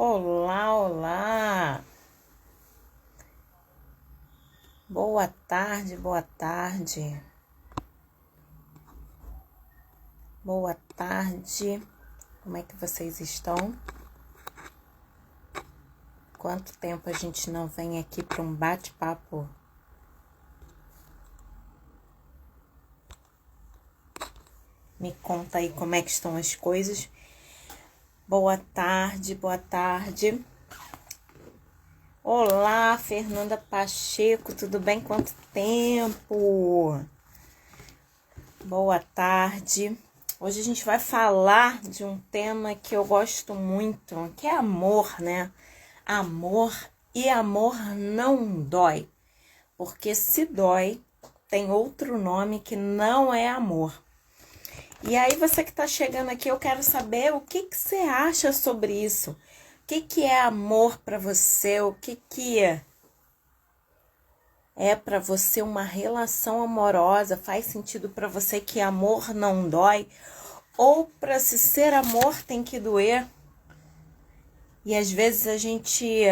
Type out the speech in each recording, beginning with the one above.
Olá, olá. Boa tarde, boa tarde. Boa tarde. Como é que vocês estão? Quanto tempo a gente não vem aqui para um bate-papo? Me conta aí como é que estão as coisas. Boa tarde, boa tarde. Olá, Fernanda Pacheco, tudo bem? Quanto tempo? Boa tarde. Hoje a gente vai falar de um tema que eu gosto muito, que é amor, né? Amor, e amor não dói, porque se dói, tem outro nome que não é amor. E aí você que está chegando aqui, eu quero saber o que você acha sobre isso. O que é amor para você? O que é para você uma relação amorosa? Faz sentido para você que amor não dói? Ou para se ser amor tem que doer? E às vezes a gente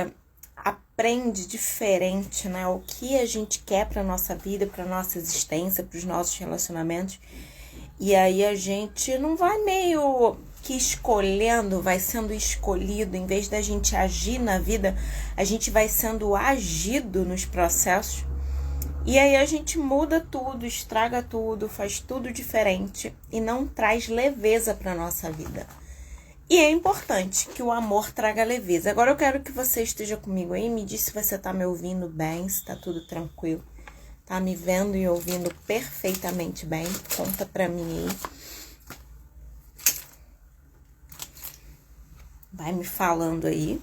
aprende diferente, né? O que a gente quer para nossa vida, para nossa existência, para os nossos relacionamentos. E aí a gente não vai meio que escolhendo, vai sendo escolhido. Em vez da gente agir na vida, a gente vai sendo agido nos processos. E aí a gente muda tudo, estraga tudo, faz tudo diferente e não traz leveza para nossa vida. E é importante que o amor traga leveza. Agora eu quero que você esteja comigo aí, me diz se você tá me ouvindo bem, se tá tudo tranquilo. Tá me vendo e ouvindo perfeitamente bem? Conta pra mim aí. Vai me falando aí.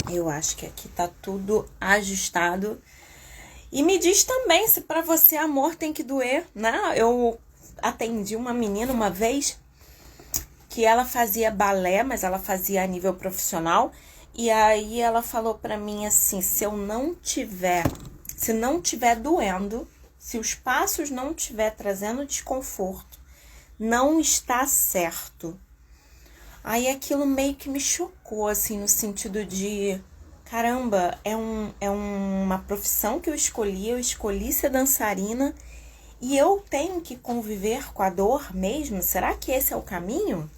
Eu acho que aqui tá tudo ajustado. E me diz também se pra você amor tem que doer, né? Eu atendi uma menina uma vez que ela fazia balé, mas ela fazia a nível profissional. E aí ela falou pra mim assim, se não tiver doendo, se os passos não tiver trazendo desconforto, não está certo. Aí aquilo meio que me chocou, assim, no sentido de, caramba, é uma profissão que eu escolhi ser dançarina e eu tenho que conviver com a dor mesmo? Será que esse é o caminho?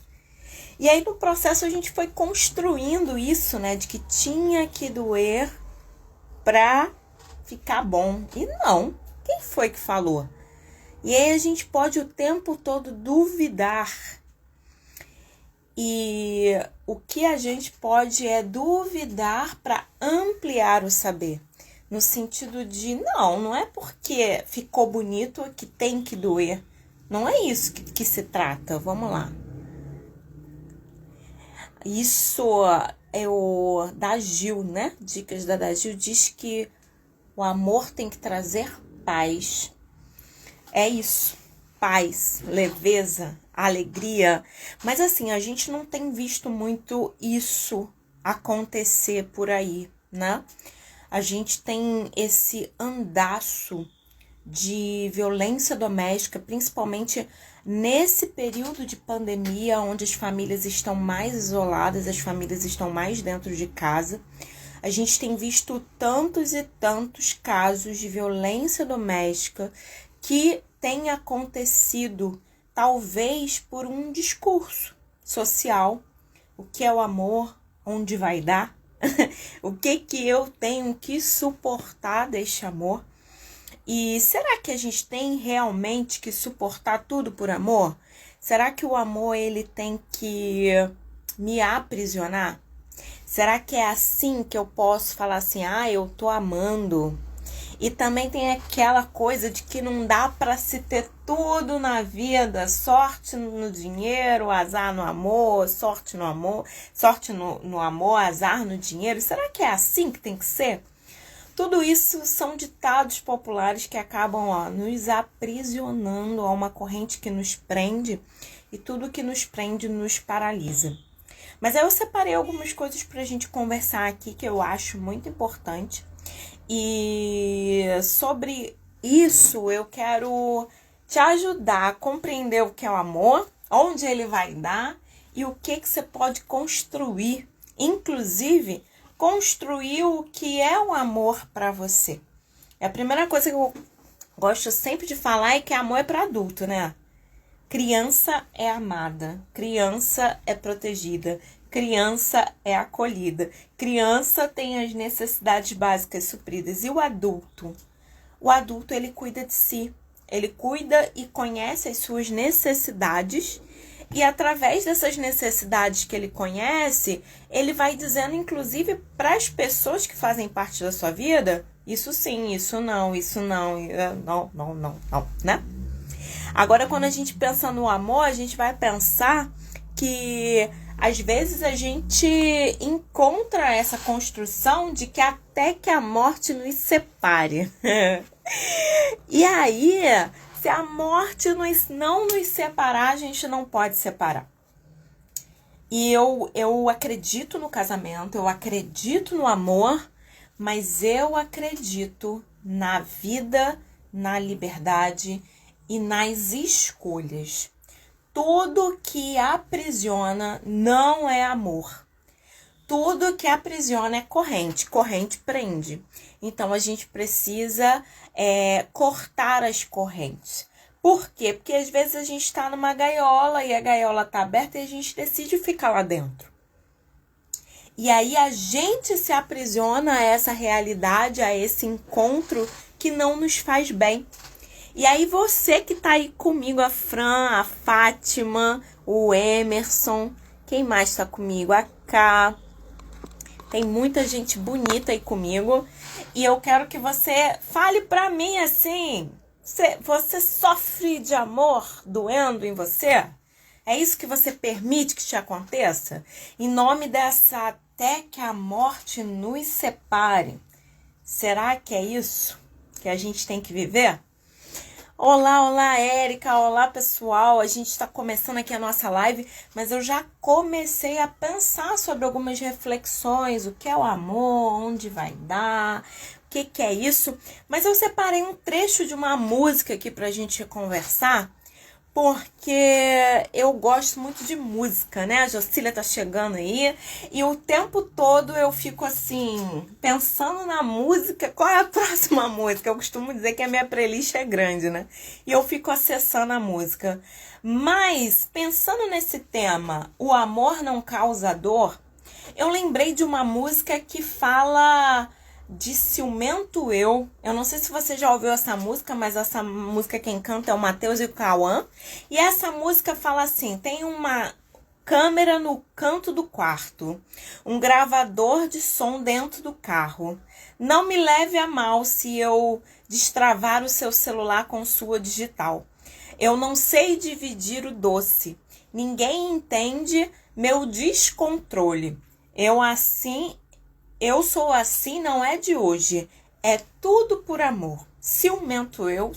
E aí no processo a gente foi construindo isso, né, de que tinha que doer pra ficar bom. E não, quem foi que falou? E aí a gente pode o tempo todo duvidar. E o que a gente pode é duvidar para ampliar o saber. No sentido de, não é porque ficou bonito que tem que doer. Não é isso que se trata. Vamos lá. Isso é o da Gil, né? Dicas da Gil diz que o amor tem que trazer paz. É isso. Paz, leveza, alegria. Mas assim, a gente não tem visto muito isso acontecer por aí, né? A gente tem esse andaço de violência doméstica, principalmente nesse período de pandemia, onde as famílias estão mais isoladas, as famílias estão mais dentro de casa. A gente tem visto tantos e tantos casos de violência doméstica que tem acontecido, talvez por um discurso social. O que é o amor? Onde vai dar? O que eu tenho que suportar deste amor? E será que a gente tem realmente que suportar tudo por amor? Será que o amor ele tem que me aprisionar? Será que é assim que eu posso falar assim, eu tô amando? E também tem aquela coisa de que não dá para se ter tudo na vida, sorte no dinheiro, azar no amor, sorte no amor, azar no dinheiro. Será que é assim que tem que ser? Tudo isso são ditados populares que acabam nos aprisionando a uma corrente que nos prende e tudo que nos prende nos paralisa. Mas aí eu separei algumas coisas para a gente conversar aqui que eu acho muito importante. E sobre isso eu quero te ajudar a compreender o que é o amor, onde ele vai dar e o que você pode construir. Inclusive, construir o que é o amor para você. A primeira coisa que eu gosto sempre de falar é que amor é para adulto, né? Criança é amada, criança é protegida, criança é acolhida, criança tem as necessidades básicas supridas. E o adulto? O adulto, ele cuida de si, ele cuida e conhece as suas necessidades, e através dessas necessidades que ele conhece, ele vai dizendo, inclusive, para as pessoas que fazem parte da sua vida, isso sim, isso não, não, né? Agora, quando a gente pensa no amor, a gente vai pensar que às vezes a gente encontra essa construção de que até que a morte nos separe. E aí, se a morte não nos separar, a gente não pode separar. E eu acredito no casamento, eu acredito no amor, mas eu acredito na vida, na liberdade e nas escolhas. Tudo que aprisiona não é amor. Tudo que aprisiona é corrente. Corrente prende. Então, a gente precisa cortar as correntes. Por quê? Porque às vezes a gente está numa gaiola e a gaiola está aberta e a gente decide ficar lá dentro. E aí a gente se aprisiona a essa realidade, a esse encontro que não nos faz bem. E aí você que tá aí comigo, a Fran, a Fátima, o Emerson, quem mais tá comigo? A Ká. Tem muita gente bonita aí comigo. E eu quero que você fale pra mim assim, você sofre de amor doendo em você? É isso que você permite que te aconteça? Em nome dessa até que a morte nos separe. Será que é isso que a gente tem que viver? Olá, Érica, olá pessoal, a gente está começando aqui a nossa live, mas eu já comecei a pensar sobre algumas reflexões, o que é o amor, onde vai dar, o que é isso, mas eu separei um trecho de uma música aqui pra gente conversar, porque eu gosto muito de música, né? A Jocília tá chegando aí e o tempo todo eu fico assim, pensando na música, qual é a próxima música? Eu costumo dizer que a minha playlist é grande, né? E eu fico acessando a música. Mas, pensando nesse tema, o amor não causa dor, eu lembrei de uma música que fala de ciumento eu. Eu não sei se você já ouviu essa música, mas essa música quem canta é o Matheus e o Cauã. E essa música fala assim, tem uma câmera no canto do quarto, um gravador de som dentro do carro. Não me leve a mal se eu destravar o seu celular com sua digital. Eu não sei dividir o doce. Ninguém entende meu descontrole. Eu sou assim, não é de hoje. É tudo por amor. Ciumento eu.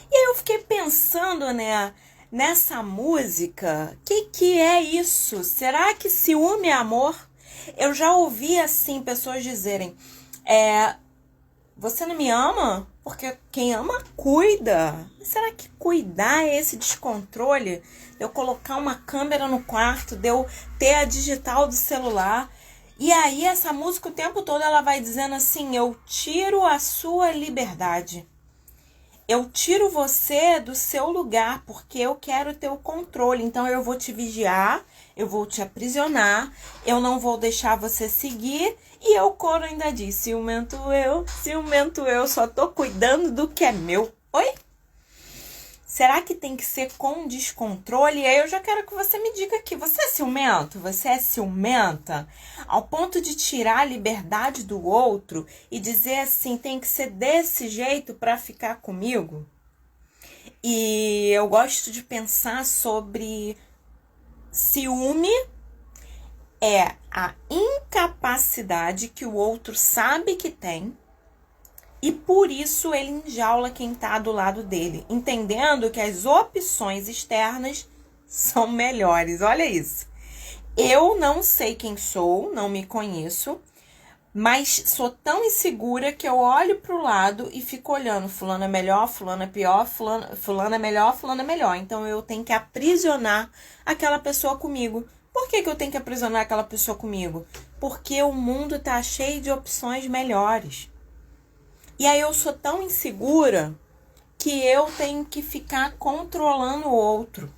E aí eu fiquei pensando, né, nessa música, que é isso? Será que ciúme é amor? Eu já ouvi, assim, pessoas dizerem, você não me ama? Porque quem ama, cuida. Será que cuidar é esse descontrole? De eu colocar uma câmera no quarto, de eu ter a digital do celular? E aí essa música o tempo todo ela vai dizendo assim, eu tiro a sua liberdade. Eu tiro você do seu lugar porque eu quero ter o controle. Então eu vou te vigiar, eu vou te aprisionar, eu não vou deixar você seguir. E o coro ainda diz, ciumento eu, só tô cuidando do que é meu. Oi? Será que tem que ser com descontrole? E aí eu já quero que você me diga aqui, você é ciumento? Você é ciumenta? Ao ponto de tirar a liberdade do outro e dizer assim, tem que ser desse jeito para ficar comigo? E eu gosto de pensar sobre ciúme é a incapacidade que o outro sabe que tem e por isso ele enjaula quem está do lado dele, entendendo que as opções externas são melhores. Olha isso. Eu não sei quem sou, não me conheço, Mas sou tão insegura que eu olho pro lado e fico olhando. Fulano é melhor, fulano é pior, fulano é melhor, fulano é melhor. Então eu tenho que aprisionar aquela pessoa comigo. Por que eu tenho que aprisionar aquela pessoa comigo? Porque o mundo tá cheio de opções melhores. E aí eu sou tão insegura que eu tenho que ficar controlando o outro.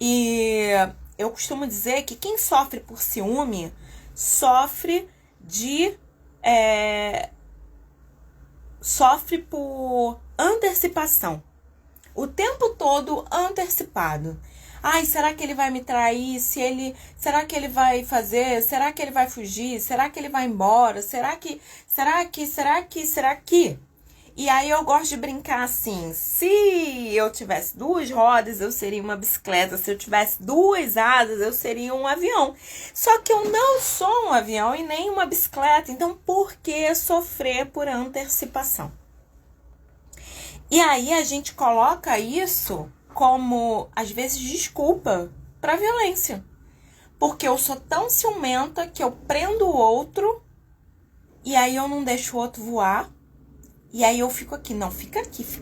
E eu costumo dizer que quem sofre por ciúme sofre por antecipação. O tempo todo antecipado. Ai, será que ele vai me trair? Será que ele vai fazer? Será que ele vai fugir? Será que ele vai embora? Será que? E aí eu gosto de brincar assim, se eu tivesse 2 rodas, eu seria uma bicicleta. Se eu tivesse 2 asas, eu seria um avião. Só que eu não sou um avião e nem uma bicicleta. Então, por que sofrer por antecipação? E aí a gente coloca isso como, às vezes, desculpa para violência. Porque eu sou tão ciumenta que eu prendo o outro e aí eu não deixo o outro voar. E aí eu fico aqui, não, fica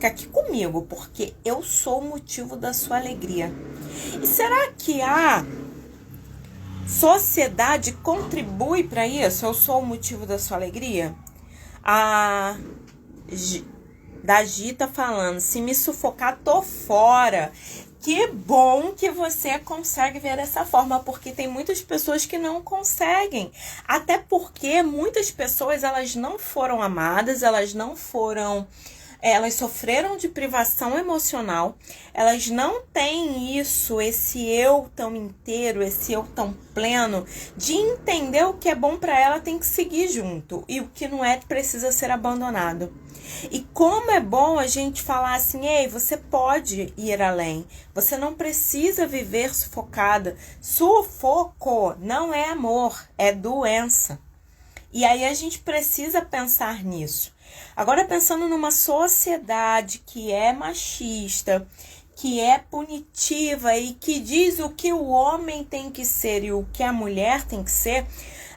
aqui comigo, porque eu sou o motivo da sua alegria. E será que a sociedade contribui para isso? Eu sou o motivo da sua alegria? A da Gita falando, se me sufocar, tô fora. Que bom que você consegue ver dessa forma, porque tem muitas pessoas que não conseguem. Até porque muitas pessoas, elas não foram amadas, elas sofreram de privação emocional, elas não têm esse eu tão inteiro, esse eu tão pleno, de entender o que é bom para ela tem que seguir junto, e o que não é precisa ser abandonado. E como é bom a gente falar assim, ei, você pode ir além, você não precisa viver sufocada. Sufoco não é amor, é doença. E aí a gente precisa pensar nisso. Agora, pensando numa sociedade que é machista, que é punitiva e que diz o que o homem tem que ser e o que a mulher tem que ser,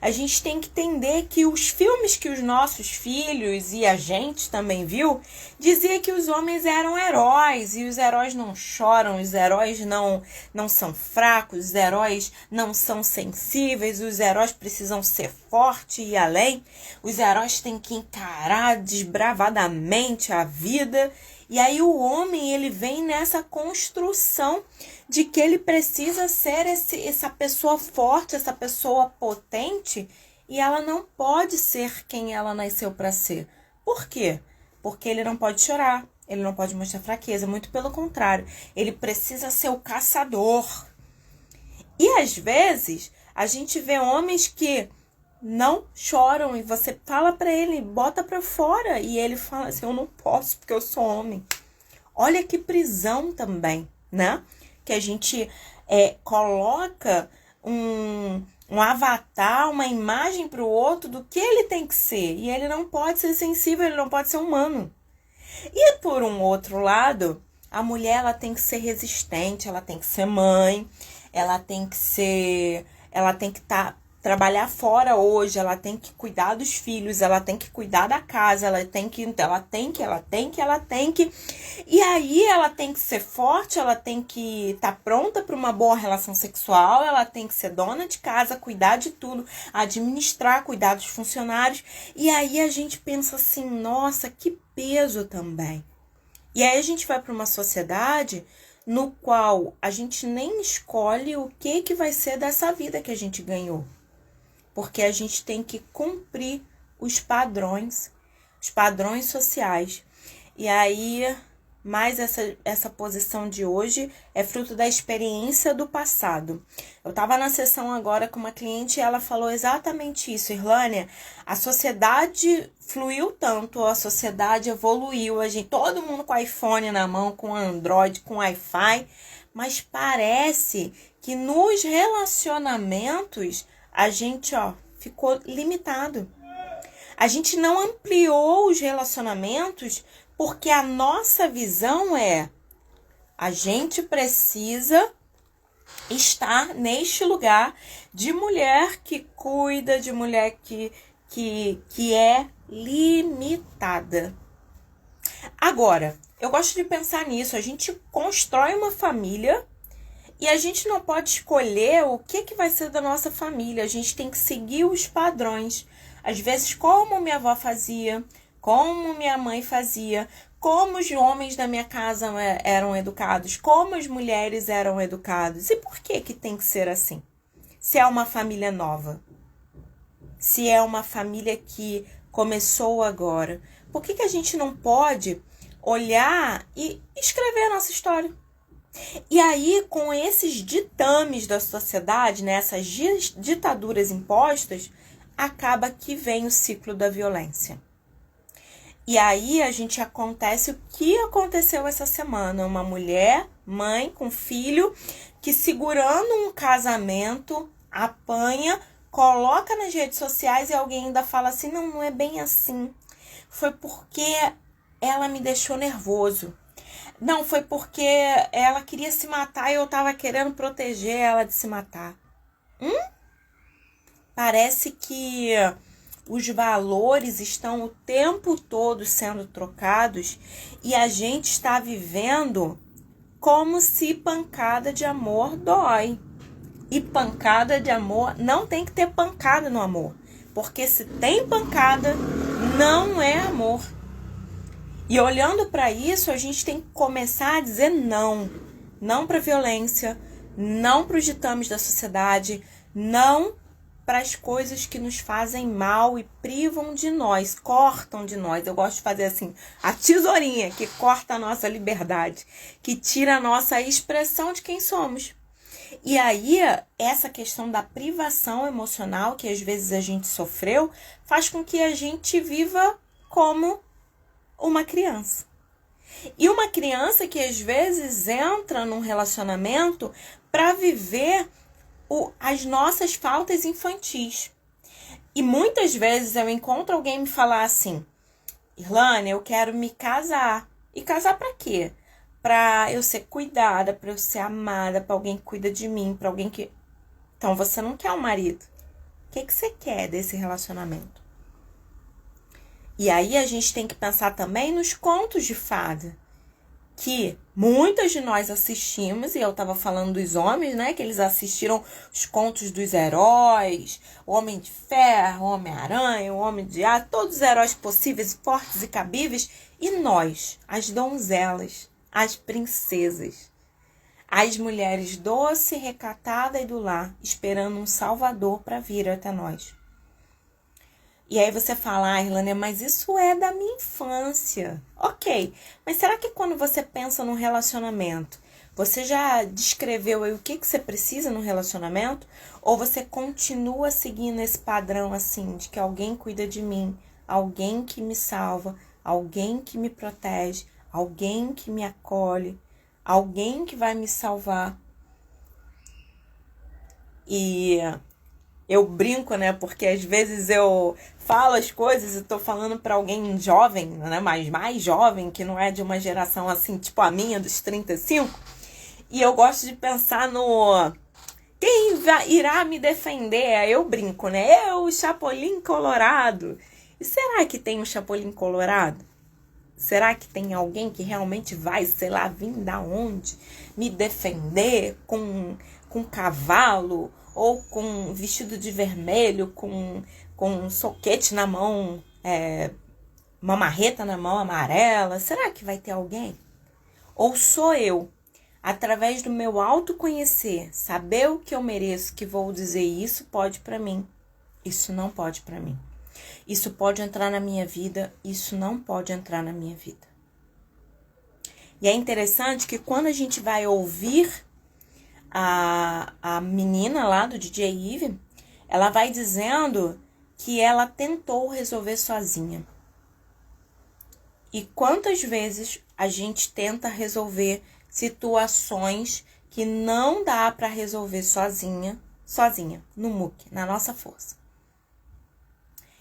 a gente tem que entender que os filmes que os nossos filhos e a gente também viu, dizia que os homens eram heróis, e os heróis não choram, os heróis não são fracos, os heróis não são sensíveis, os heróis precisam ser fortes e ir além, os heróis têm que encarar desbravadamente a vida. E aí o homem, ele vem nessa construção de que ele precisa ser essa pessoa forte, essa pessoa potente, e ela não pode ser quem ela nasceu para ser. Por quê? Porque ele não pode chorar, ele não pode mostrar fraqueza, muito pelo contrário, ele precisa ser o caçador. E às vezes a gente vê homens que não choram e você fala pra ele, bota pra fora, e ele fala assim, eu não posso porque eu sou homem. Olha que prisão também, né? Que a gente coloca um avatar, uma imagem pro outro do que ele tem que ser, e ele não pode ser sensível, ele não pode ser humano. E por um outro lado, a mulher, ela tem que ser resistente, ela tem que ser mãe, ela tem que trabalhar fora hoje, ela tem que cuidar dos filhos, ela tem que cuidar da casa, ela tem que. E aí ela tem que ser forte, ela tem que estar pronta para uma boa relação sexual, ela tem que ser dona de casa, cuidar de tudo, administrar, cuidar dos funcionários. E aí a gente pensa assim, nossa, que peso também. E aí a gente vai para uma sociedade no qual a gente nem escolhe o que vai ser dessa vida que a gente ganhou. Porque a gente tem que cumprir os padrões sociais. E aí, mais essa posição de hoje é fruto da experiência do passado. Eu estava na sessão agora com uma cliente e ela falou exatamente isso. Irlânia, a sociedade fluiu tanto, a sociedade evoluiu, todo mundo com iPhone na mão, com Android, com Wi-Fi, mas parece que nos relacionamentos a gente, ficou limitado. A gente não ampliou os relacionamentos porque a nossa visão a gente precisa estar neste lugar de mulher que cuida, de mulher que que é limitada. Agora, eu gosto de pensar nisso. A gente constrói uma família e a gente não pode escolher o que vai ser da nossa família. A gente tem que seguir os padrões. Às vezes, como minha avó fazia, como minha mãe fazia, como os homens da minha casa eram educados, como as mulheres eram educadas. E por que tem que ser assim? Se é uma família nova, se é uma família que começou agora, por que a gente não pode olhar e escrever a nossa história? E aí, com esses ditames da sociedade, né, essas ditaduras impostas, acaba que vem o ciclo da violência. E aí acontece o que aconteceu essa semana. Uma mulher, mãe com filho, que segurando um casamento, apanha, coloca nas redes sociais e alguém ainda fala assim, não é bem assim. Foi porque ela me deixou nervoso. Não, foi porque ela queria se matar e eu tava querendo proteger ela de se matar. Parece que os valores estão o tempo todo sendo trocados e a gente está vivendo como se pancada de amor dói. E pancada de amor, não tem que ter pancada no amor. Porque se tem pancada, não é amor. E olhando para isso, a gente tem que começar a dizer não. Não para a violência, não para os ditames da sociedade, não para as coisas que nos fazem mal e privam de nós, cortam de nós. Eu gosto de fazer assim, a tesourinha que corta a nossa liberdade, que tira a nossa expressão de quem somos. E aí, essa questão da privação emocional que às vezes a gente sofreu, faz com que a gente viva como uma criança. E uma criança que às vezes entra num relacionamento para viver as nossas faltas infantis. E muitas vezes eu encontro alguém me falar assim, Irlane, eu quero me casar. E casar para quê? Para eu ser cuidada, para eu ser amada, para alguém que cuida de mim, para alguém que... Então, você não quer um marido. O que você quer desse relacionamento? E aí, a gente tem que pensar também nos contos de fada, que muitas de nós assistimos, e eu estava falando dos homens, né? Que eles assistiram os contos dos heróis, o Homem de Ferro, o Homem-Aranha, o Homem de Aço, todos os heróis possíveis, fortes e cabíveis. E nós, as donzelas, as princesas, as mulheres doce, recatada e do lar, esperando um salvador para vir até nós. E aí você fala, Irlane, mas isso é da minha infância. Ok, mas será que quando você pensa num relacionamento, você já descreveu aí o que você precisa no relacionamento? Ou você continua seguindo esse padrão assim, de que alguém cuida de mim, alguém que me salva, alguém que me protege, alguém que me acolhe, alguém que vai me salvar? E eu brinco, né? Porque às vezes eu falo as coisas e tô falando para alguém jovem, né? Mas mais jovem, que não é de uma geração assim, tipo a minha, dos 35. E eu gosto de pensar no... Quem irá me defender? Aí eu brinco, né? Eu, o Chapolin Colorado. E será que tem um Chapolin Colorado? Será que tem alguém que realmente vai, sei lá, vir da onde, me defender com cavalo, ou com vestido de vermelho, com um soquete na mão, uma marreta na mão amarela? Será que vai ter alguém? Ou sou eu, através do meu autoconhecer, saber o que eu mereço, que vou dizer isso pode para mim, isso não pode para mim. Isso pode entrar na minha vida, isso não pode entrar na minha vida. E é interessante que quando a gente vai ouvir a menina lá do DJ Eve, ela vai dizendo que ela tentou resolver sozinha. E quantas vezes a gente tenta resolver situações que não dá para resolver sozinha, no muque, na nossa força.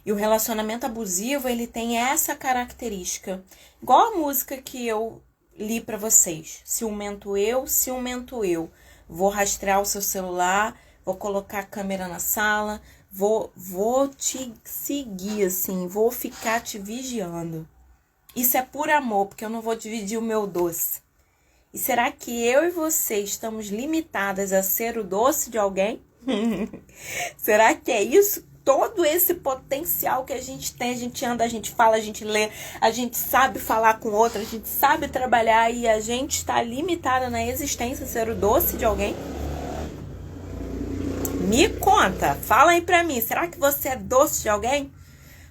E o relacionamento abusivo, ele tem essa característica. Igual a música que eu li para vocês. Ciumento eu, ciumento eu. Vou rastrear o seu celular, vou colocar a câmera na sala, Vou te seguir, assim, vou ficar te vigiando. Isso é por amor, porque eu não vou dividir o meu doce. E será que eu e você estamos limitadas a ser o doce de alguém? Será que é isso? Todo esse potencial que a gente tem, a gente anda, a gente fala, a gente lê, a gente sabe falar com outra, a gente sabe trabalhar e a gente está limitada na existência a ser o doce de alguém? Me conta, fala aí pra mim, será que você é doce de alguém?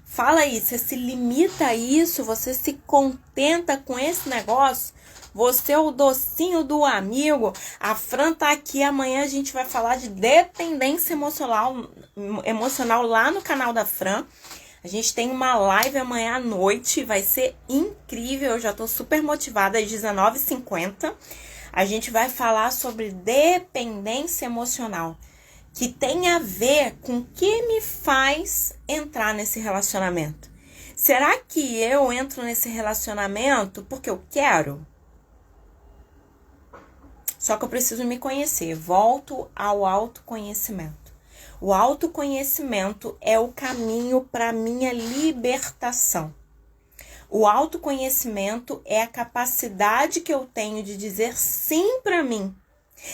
Fala aí, você se limita a isso? Você se contenta com esse negócio? Você é o docinho do amigo? A Fran tá aqui, amanhã a gente vai falar de dependência emocional lá no canal da Fran. A gente tem uma live amanhã à noite, vai ser incrível, eu já tô super motivada, às 19h50. A gente vai falar sobre dependência emocional, que tem a ver com o que me faz entrar nesse relacionamento. Será que eu entro nesse relacionamento porque eu quero? Só que eu preciso me conhecer. Volto ao autoconhecimento. O autoconhecimento é o caminho para a minha libertação. O autoconhecimento é a capacidade que eu tenho de dizer sim para mim.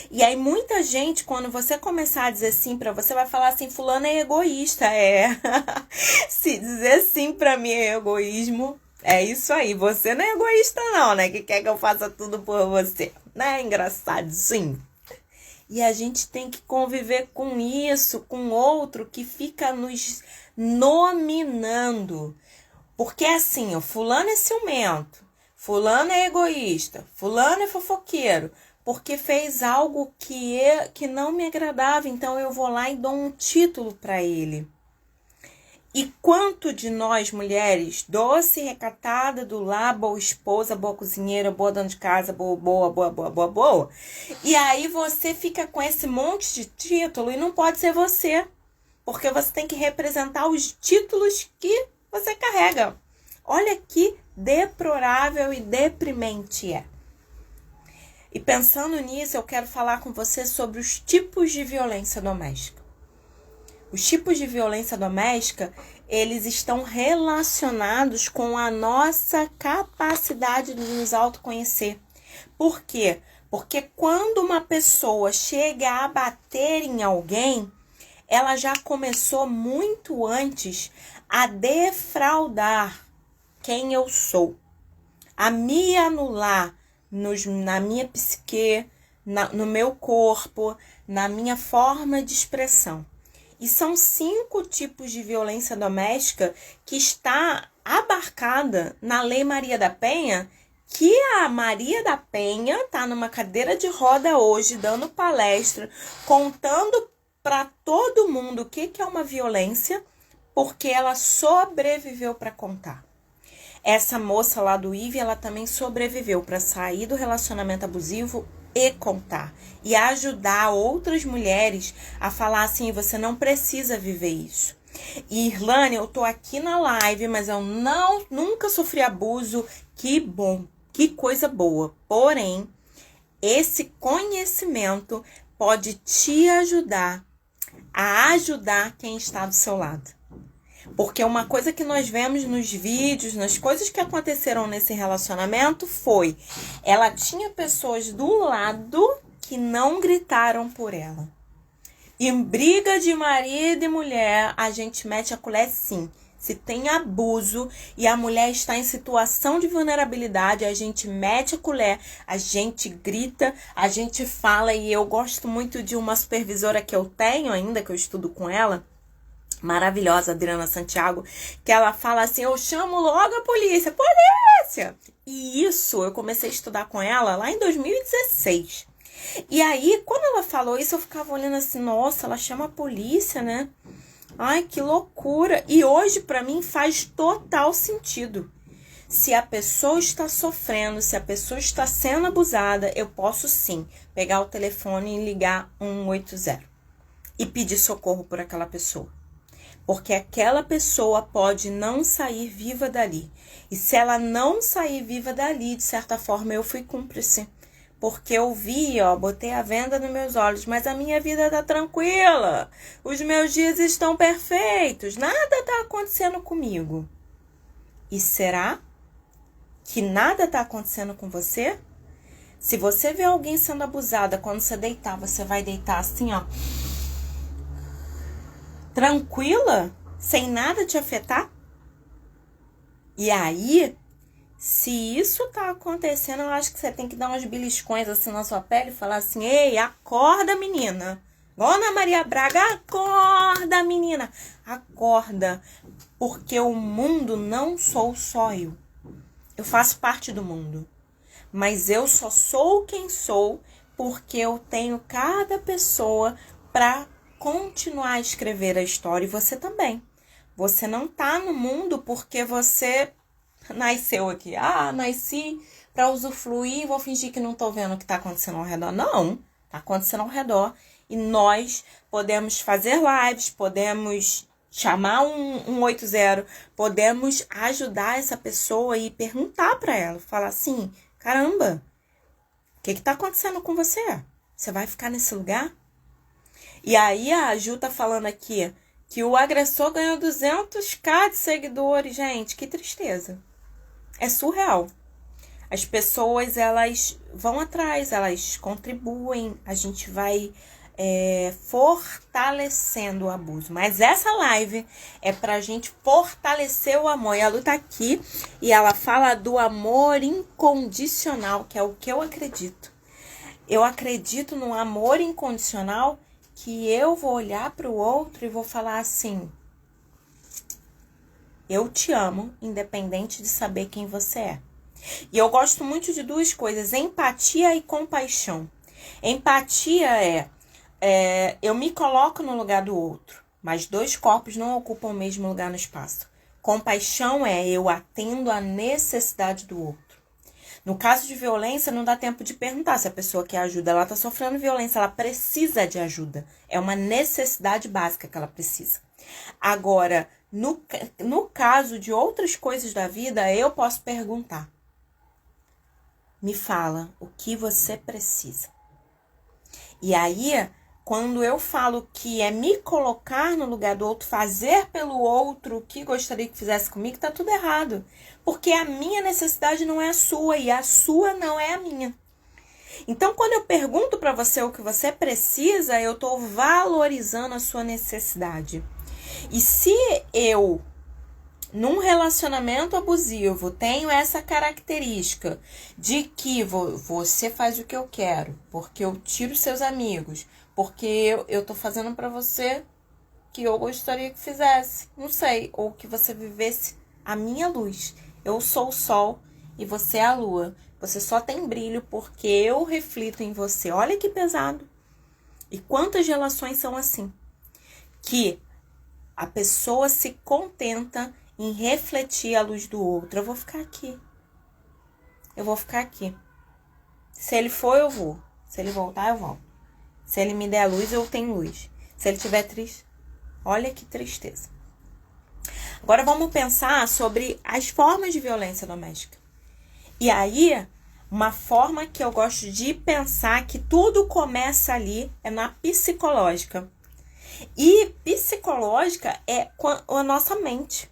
E aí muita gente, quando você começar a dizer sim pra você, vai falar assim, fulano é egoísta, Se dizer sim pra mim é egoísmo, é isso aí. Você não é egoísta não, né? Que quer que eu faça tudo por você, né? Engraçadinho. E a gente tem que conviver com isso, com outro que fica nos nominando. Porque assim, o fulano é ciumento, fulano é egoísta, fulano é fofoqueiro, porque fez algo que não me agradava, então eu vou lá e dou um título para ele. E quanto de nós, mulheres, doce, recatada, do lar, boa esposa, boa cozinheira, boa dona de casa, boa. E aí você fica com esse monte de título e não pode ser você, porque você tem que representar os títulos que você carrega. Olha que deplorável e deprimente é. E pensando nisso, eu quero falar com você sobre os tipos de violência doméstica. Os tipos de violência doméstica, eles estão relacionados com a nossa capacidade de nos autoconhecer. Por quê? Porque quando uma pessoa chega a bater em alguém, ela já começou muito antes a defraudar quem eu sou, a me anular na minha psique, no meu corpo, na minha forma de expressão. E são 5 tipos de violência doméstica que está abarcada na Lei Maria da Penha, que a Maria da Penha está numa cadeira de roda hoje, dando palestra, contando para todo mundo o que é uma violência, porque ela sobreviveu para contar. Essa moça lá do IVE, ela também sobreviveu para sair do relacionamento abusivo e contar. E ajudar outras mulheres a falar assim, você não precisa viver isso. E Irlane, eu tô aqui na live, mas eu nunca sofri abuso. Que bom, que coisa boa. Porém, esse conhecimento pode te ajudar a ajudar quem está do seu lado. Porque uma coisa que nós vemos nos vídeos, nas coisas que aconteceram nesse relacionamento foi, ela tinha pessoas do lado que não gritaram por ela. Em briga de marido e mulher, a gente mete a colher sim. Se tem abuso e a mulher está em situação de vulnerabilidade, a gente mete a colher, a gente grita, a gente fala. E eu gosto muito de uma supervisora que eu tenho ainda, que eu estudo com ela, maravilhosa, Adriana Santiago, que ela fala assim, eu chamo logo a polícia, polícia! E isso eu comecei a estudar com ela lá em 2016. E aí, quando ela falou isso, eu ficava olhando assim, nossa, ela chama a polícia, né? Ai, que loucura! E hoje, pra mim, faz total sentido. Se a pessoa está sofrendo, se a pessoa está sendo abusada, eu posso sim pegar o telefone e ligar 180 e pedir socorro por aquela pessoa. Porque aquela pessoa pode não sair viva dali. E se ela não sair viva dali, de certa forma, eu fui cúmplice. porque eu vi, ó, botei a venda nos meus olhos, mas a minha vida tá tranquila. Os meus dias estão perfeitos, nada tá acontecendo comigo. E será que nada tá acontecendo com você? Se você vê alguém sendo abusada, quando você deitar, você vai deitar assim, ó, tranquila, sem nada te afetar? E aí, se isso tá acontecendo, eu acho que você tem que dar uns beliscões assim na sua pele e falar assim: ei, acorda, menina. Ana Maria Braga, acorda, menina. Acorda, porque o mundo não sou só eu. Eu faço parte do mundo. Mas eu só sou quem sou porque eu tenho cada pessoa para continuar a escrever a história. E você também. Você não tá no mundo porque você nasceu aqui. Ah, nasci para usufruir, vou fingir que não tô vendo o que tá acontecendo ao redor. Não, tá acontecendo ao redor. E nós podemos fazer lives, podemos chamar um 180, podemos ajudar essa pessoa e perguntar para ela, falar assim: caramba, o que tá acontecendo com você? Você vai ficar nesse lugar? E aí a Ju tá falando aqui que o agressor ganhou 200k de seguidores. Gente, que tristeza. É surreal. As pessoas, elas vão atrás, elas contribuem, a gente vai fortalecendo o abuso. Mas essa live é pra gente fortalecer o amor. E a Lu tá aqui e ela fala do amor incondicional, que é o que eu acredito. Eu acredito no amor incondicional, que eu vou olhar para o outro e vou falar assim: eu te amo, independente de saber quem você é. E eu gosto muito de duas coisas: empatia e compaixão. Empatia é eu me coloco no lugar do outro, mas dois corpos não ocupam o mesmo lugar no espaço. Compaixão é eu atendo à necessidade do outro. No caso de violência, não dá tempo de perguntar se a pessoa quer ajuda. Ela está sofrendo violência, ela precisa de ajuda. É uma necessidade básica que ela precisa. Agora, no caso de outras coisas da vida, eu posso perguntar: me fala o que você precisa. E aí, quando eu falo que é me colocar no lugar do outro, fazer pelo outro o que gostaria que fizesse comigo, tá tudo errado. Porque a minha necessidade não é a sua e a sua não é a minha. Então, quando eu pergunto para você o que você precisa, eu tô valorizando a sua necessidade. E se eu, num relacionamento abusivo, tenho essa característica de que você faz o que eu quero, porque eu tiro seus amigos, porque eu tô fazendo pra você que eu gostaria que fizesse, não sei, ou que você vivesse a minha luz. Eu sou o sol e você é a lua. Você só tem brilho porque eu reflito em você. Olha que pesado. E quantas relações são assim? Que a pessoa se contenta em refletir a luz do outro. Eu vou ficar aqui. Eu vou ficar aqui. Se ele for, eu vou. Se ele voltar, eu volto. Se ele me der a luz, eu tenho luz. Se ele estiver triste, olha que tristeza. Agora vamos pensar sobre as formas de violência doméstica. E aí, uma forma que eu gosto de pensar que tudo começa ali é na psicológica. E psicológica é a nossa mente.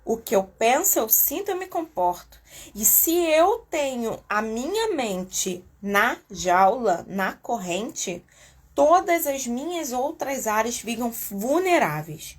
O que eu penso, eu sinto, eu me comporto. E se eu tenho a minha mente na jaula, na corrente, todas as minhas outras áreas ficam vulneráveis.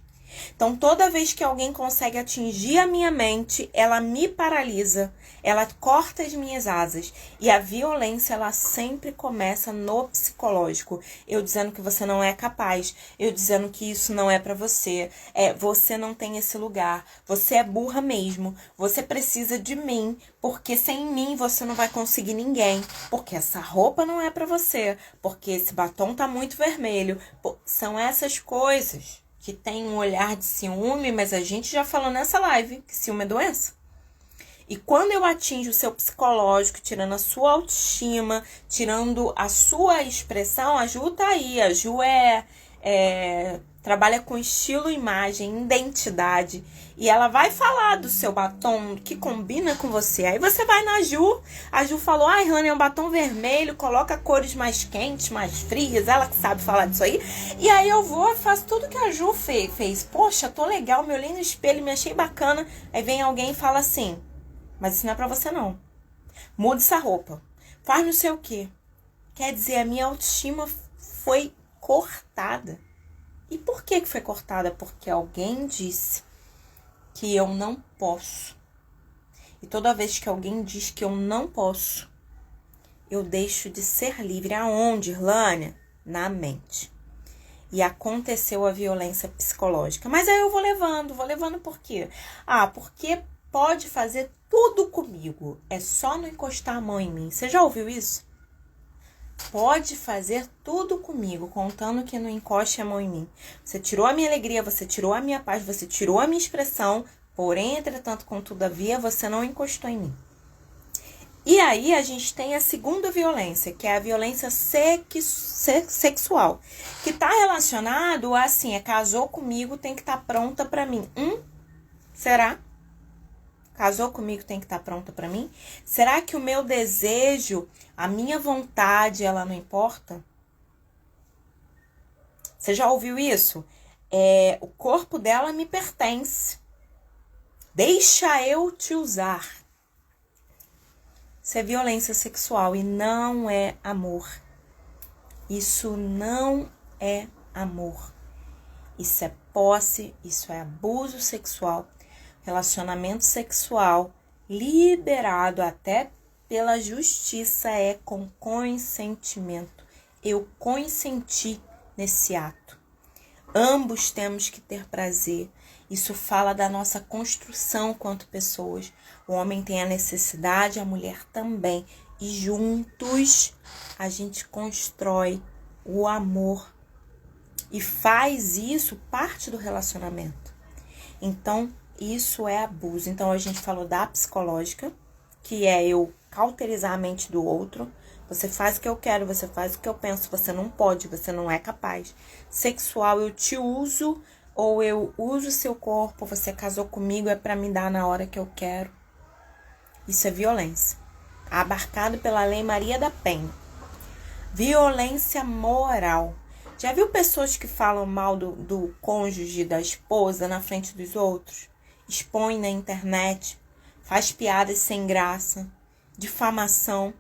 Então, toda vez que alguém consegue atingir a minha mente, ela me paralisa, ela corta as minhas asas. E a violência, ela sempre começa no psicológico. Eu dizendo que você não é capaz, eu dizendo que isso não é pra você, você não tem esse lugar, você é burra mesmo, você precisa de mim, porque sem mim você não vai conseguir ninguém, porque essa roupa não é pra você, porque esse batom tá muito vermelho. São essas coisas que tem um olhar de ciúme, mas a gente já falou nessa live que ciúme é doença. E quando eu atinjo o seu psicológico, tirando a sua autoestima, tirando a sua expressão, a Ju tá aí. A Ju trabalha com estilo, imagem, identidade. E ela vai falar do seu batom que combina com você. Aí você vai na Ju. A Ju falou, ai, Rani, é um batom vermelho. Coloca cores mais quentes, mais frias. Ela que sabe falar disso aí. E aí eu vou e faço tudo que a Ju fez. Poxa, tô legal, me olhei no espelho, me achei bacana. Aí vem alguém e fala assim, mas isso não é pra você não. Muda essa roupa. Faz não sei o quê. Quer dizer, a minha autoestima foi cortada. E por que foi cortada? Porque alguém disse que eu não posso. E toda vez que alguém diz que eu não posso, eu deixo de ser livre. Aonde, Irlânia? Na mente. E aconteceu a violência psicológica. Mas aí eu vou levando por quê? Porque pode fazer tudo comigo. É só não encostar a mão em mim. Você já ouviu isso? Pode fazer tudo comigo, contando que não encoste a mão em mim. Você tirou a minha alegria, você tirou a minha paz, você tirou a minha expressão. Porém, entretanto, contudo, todavia, você não encostou em mim. E aí a gente tem a segunda violência, que é a violência sexual. Que tá relacionado a, assim, casou comigo, tem que estar pronta pra mim. Será? Casou comigo, tem que estar pronta pra mim? Será que o meu desejo, a minha vontade, ela não importa? Você já ouviu isso? O corpo dela me pertence. Deixa eu te usar. Isso é violência sexual e não é amor. Isso não é amor. Isso é posse, isso é abuso sexual. Relacionamento sexual liberado até pela justiça é com consentimento. Eu consenti nesse ato. Ambos temos que ter prazer. Isso fala da nossa construção quanto pessoas. O homem tem a necessidade, a mulher também. E juntos a gente constrói o amor. E faz isso parte do relacionamento. Então, isso é abuso. Então, a gente falou da psicológica, que é eu cauterizar a mente do outro. Você faz o que eu quero, você faz o que eu penso. Você não pode, você não é capaz. Sexual, eu te uso ou eu uso seu corpo. Você casou comigo, é pra me dar na hora que eu quero. Isso é violência. Abarcado pela Lei Maria da Penha. Violência moral. Já viu pessoas que falam mal do cônjuge, da esposa, na frente dos outros? Expõe na internet, faz piadas sem graça, difamação.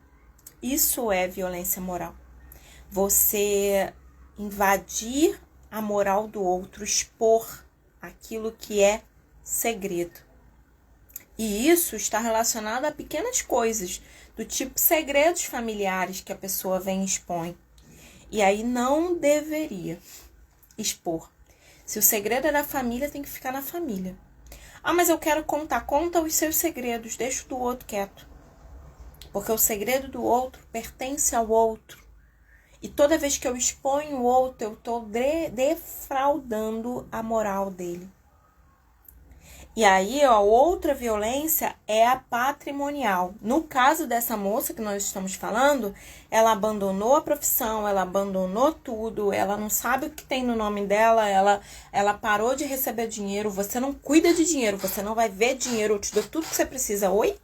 Isso é violência moral. Você invadir a moral do outro, expor aquilo que é segredo. E isso está relacionado a pequenas coisas, do tipo segredos familiares que a pessoa vem e expõe. E aí não deveria expor. Se o segredo é da família, tem que ficar na família. Mas eu quero contar. Conta os seus segredos, deixa o do outro quieto. Porque o segredo do outro pertence ao outro. E toda vez que eu exponho o outro, eu estou defraudando a moral dele. E aí, outra violência é a patrimonial. No caso dessa moça que nós estamos falando, ela abandonou a profissão, ela abandonou tudo, ela não sabe o que tem no nome dela, ela parou de receber dinheiro, você não cuida de dinheiro, você não vai ver dinheiro, eu te dou tudo que você precisa, oi?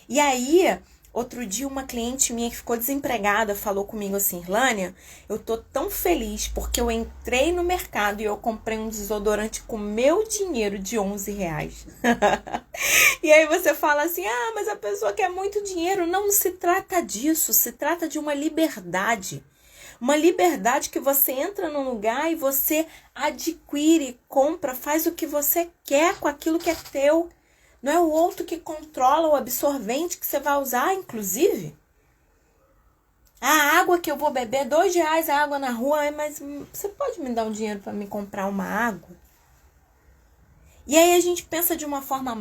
E aí, outro dia uma cliente minha que ficou desempregada falou comigo assim, Irlânia, eu tô tão feliz porque eu entrei no mercado e eu comprei um desodorante com meu dinheiro de R$11. E aí você fala assim, mas a pessoa quer muito dinheiro. Não se trata disso, se trata de uma liberdade. Uma liberdade que você entra num lugar e você adquire, compra, faz o que você quer com aquilo que é teu. Não é o outro que controla o absorvente que você vai usar, inclusive. A água que eu vou beber, R$2 a água na rua, mas você pode me dar um dinheiro para me comprar uma água? E aí a gente pensa de uma forma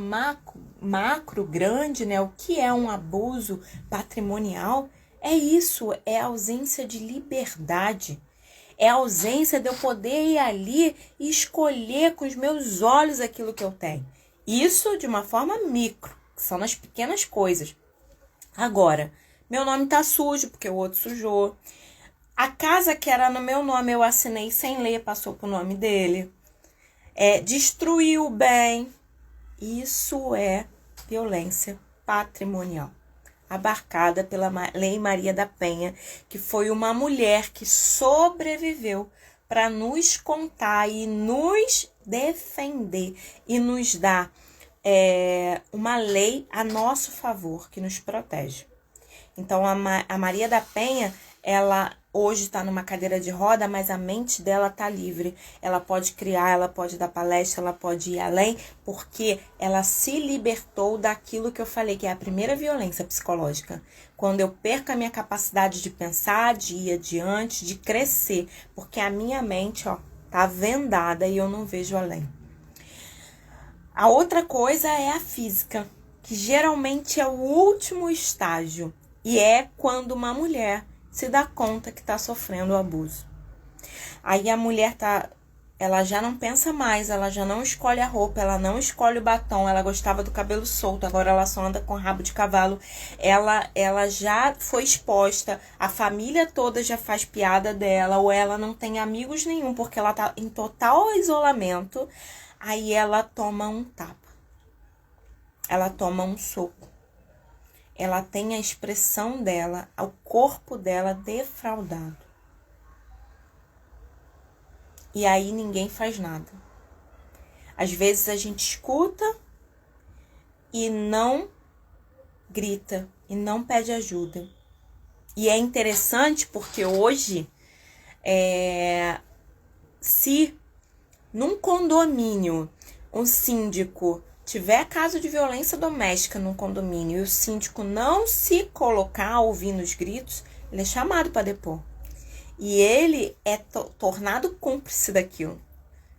macro, grande, né? O que é um abuso patrimonial? É isso, é a ausência de liberdade. É a ausência de eu poder ir ali e escolher com os meus olhos aquilo que eu tenho. Isso de uma forma micro, que são nas pequenas coisas. Agora, meu nome tá sujo porque o outro sujou. A casa que era no meu nome eu assinei sem ler, passou pro nome dele. Destruiu o bem. Isso é violência patrimonial, abarcada pela Lei Maria da Penha, que foi uma mulher que sobreviveu para nos contar e nos defender e nos dar uma lei a nosso favor, que nos protege. Então, a Maria da Penha, ela hoje está numa cadeira de roda, mas a mente dela está livre. Ela pode criar, ela pode dar palestra, ela pode ir além, porque ela se libertou daquilo que eu falei, que é a primeira violência psicológica. Quando eu perco a minha capacidade de pensar, de ir adiante, de crescer, porque a minha mente, tá vendada e eu não vejo além. A outra coisa é a física, que geralmente é o último estágio. E é quando uma mulher se dá conta que está sofrendo o abuso. Aí a mulher ela já não pensa mais, ela já não escolhe a roupa, ela não escolhe o batom, ela gostava do cabelo solto, agora ela só anda com rabo de cavalo. Ela já foi exposta, a família toda já faz piada dela, ou ela não tem amigos nenhum, porque ela tá em total isolamento. Aí ela toma um tapa, ela toma um soco. Ela tem a expressão dela, o corpo dela defraudado. E aí ninguém faz nada. Às vezes a gente escuta e não grita, e não pede ajuda. E é interessante porque hoje, se num condomínio um síndico tiver caso de violência doméstica no condomínio e o síndico não se colocar a ouvir nos gritos, ele é chamado para depor. E ele é tornado cúmplice daquilo.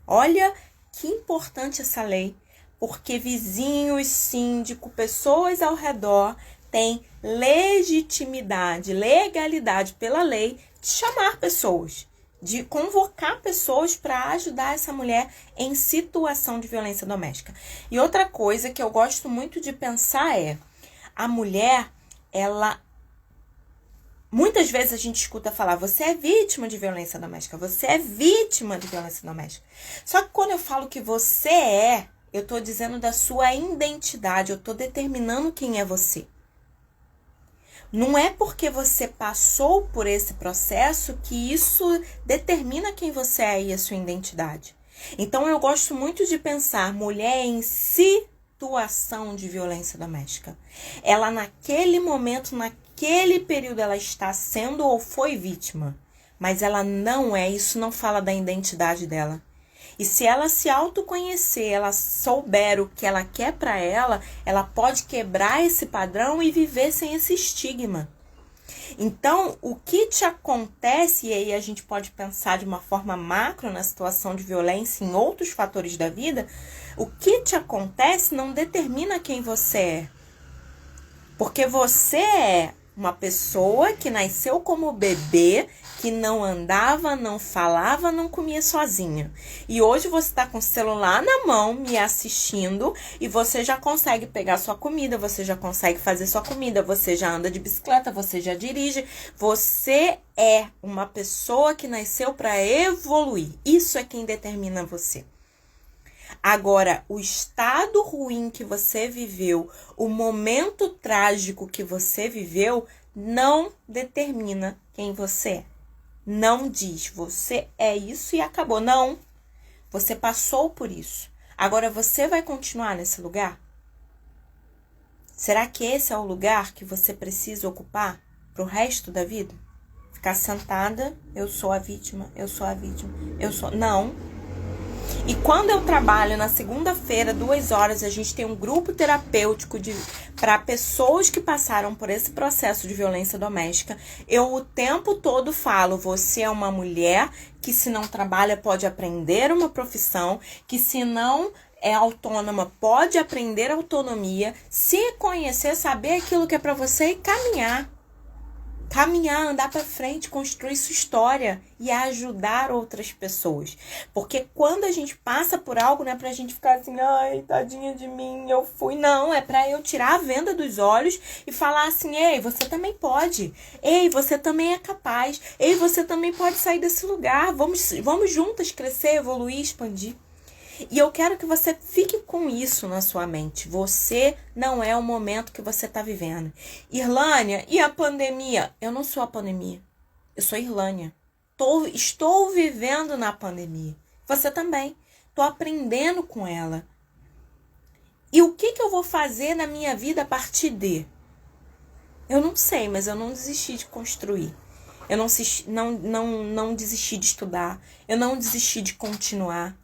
Olha que importante essa lei, porque vizinhos, síndico, pessoas ao redor têm legitimidade, legalidade pela lei de chamar pessoas, de convocar pessoas para ajudar essa mulher em situação de violência doméstica. E outra coisa que eu gosto muito de pensar a mulher, muitas vezes a gente escuta falar, você é vítima de violência doméstica, você é vítima de violência doméstica. Só que quando eu falo que você eu estou dizendo da sua identidade, eu estou determinando quem é você. Não é porque você passou por esse processo que isso determina quem você é e a sua identidade. Então, eu gosto muito de pensar mulher em situação de violência doméstica. Ela, naquele momento, naquele período, ela está sendo ou foi vítima. Mas ela não é, isso não fala da identidade dela. E se ela se autoconhecer, ela souber o que ela quer para ela pode quebrar esse padrão e viver sem esse estigma. Então, o que te acontece, e aí a gente pode pensar de uma forma macro na situação de violência em outros fatores da vida, o que te acontece não determina quem você é. Porque você é uma pessoa que nasceu como bebê, que não andava, não falava, não comia sozinha. E hoje você está com o celular na mão, me assistindo, e você já consegue pegar sua comida, você já consegue fazer sua comida, você já anda de bicicleta, você já dirige. Você é uma pessoa que nasceu para evoluir. Isso é quem determina você. Agora, o estado ruim que você viveu, o momento trágico que você viveu, não determina quem você é. Não diz, você é isso e acabou. Não, você passou por isso. Agora, você vai continuar nesse lugar? Será que esse é o lugar que você precisa ocupar pro resto da vida? Ficar sentada, eu sou a vítima, eu sou a vítima, eu sou... Não. E quando eu trabalho na segunda-feira, 2 horas, a gente tem um grupo terapêutico para pessoas que passaram por esse processo de violência doméstica. Eu o tempo todo falo, você é uma mulher que se não trabalha pode aprender uma profissão, que se não é autônoma pode aprender autonomia, se conhecer, saber aquilo que é para você e caminhar. caminhar, andar para frente, construir sua história e ajudar outras pessoas. Porque quando a gente passa por algo, não é pra gente ficar assim, ai, tadinha de mim, eu fui. Não, é pra eu tirar a venda dos olhos e falar assim, ei, você também pode. Ei, você também é capaz. Ei, você também pode sair desse lugar. Vamos juntas crescer, evoluir, expandir. E eu quero que você fique com isso na sua mente. Você não é o momento que você está vivendo. Irlânia, e a pandemia? Eu não sou a pandemia. Eu sou Irlânia. Estou vivendo na pandemia. Você também. Estou aprendendo com ela. E o que eu vou fazer na minha vida a partir de? Eu não sei, mas eu não desisti de construir. Eu não desisti de estudar. Eu não desisti de continuar.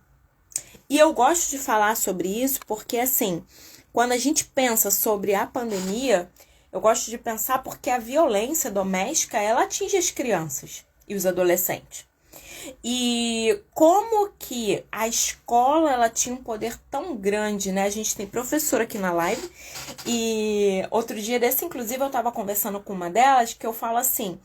E eu gosto de falar sobre isso porque, assim, quando a gente pensa sobre a pandemia, eu gosto de pensar porque a violência doméstica, ela atinge as crianças e os adolescentes. E como que a escola, ela tinha um poder tão grande, né? A gente tem professora aqui na live e outro dia desse, inclusive, eu estava conversando com uma delas que eu falo assim...